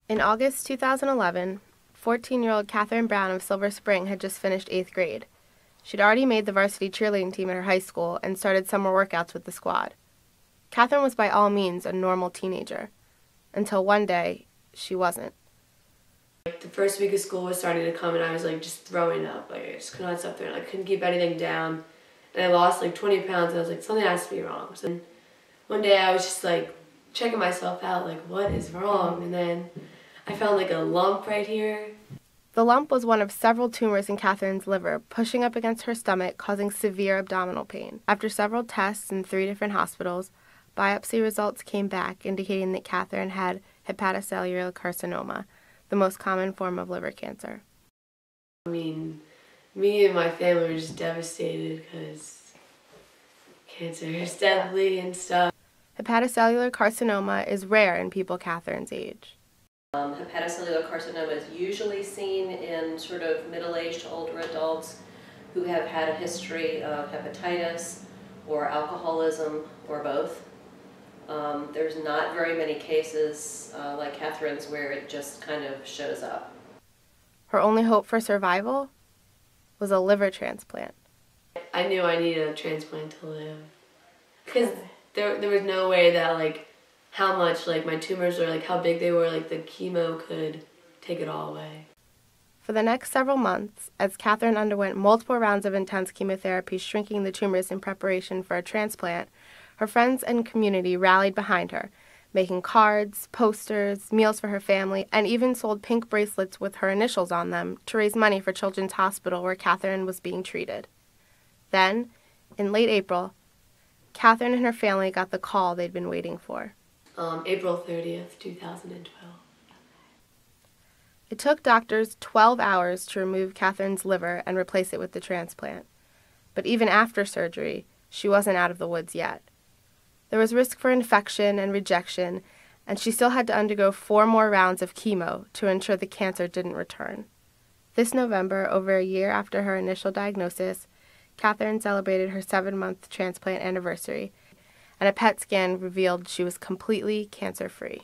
In August 2011, 14-year-old Catherine Brown of Silver Spring had just finished 8th grade. She'd already made the varsity cheerleading team at her high school and started summer workouts with the squad. Catherine was by all means a normal teenager, until one day, she wasn't. The first week of school was starting to come and I was just throwing up. I just could not stop throwing up. I couldn't keep anything down. And I lost 20 pounds and I was like, something has to be wrong. So one day I was just checking myself out, what is wrong? And then I found a lump right here. The lump was one of several tumors in Catherine's liver, pushing up against her stomach, causing severe abdominal pain. After several tests in 3 different hospitals, biopsy results came back indicating that Catherine had hepatocellular carcinoma, the most common form of liver cancer. Me and my family were just devastated because cancer is deadly and stuff. Hepatocellular carcinoma is rare in people Catherine's age. Hepatocellular carcinoma is usually seen in sort of middle-aged to older adults who have had a history of hepatitis or alcoholism or both. There's not very many cases like Catherine's where it just kind of shows up. Her only hope for survival was a liver transplant. I knew I needed a transplant to live. Because there was no way that how much my tumors were, how big they were, the chemo could take it all away. For the next several months, as Catherine underwent multiple rounds of intense chemotherapy shrinking the tumors in preparation for a transplant, her friends and community rallied behind her, making cards, posters, meals for her family, and even sold pink bracelets with her initials on them to raise money for Children's Hospital where Catherine was being treated. Then, in late April, Catherine and her family got the call they'd been waiting for. April 30th, 2012. It took doctors 12 hours to remove Catherine's liver and replace it with the transplant. But even after surgery, she wasn't out of the woods yet. There was risk for infection and rejection, and she still had to undergo 4 more rounds of chemo to ensure the cancer didn't return. This November, over a year after her initial diagnosis, Catherine celebrated her 7-month transplant anniversary, and a PET scan revealed she was completely cancer-free.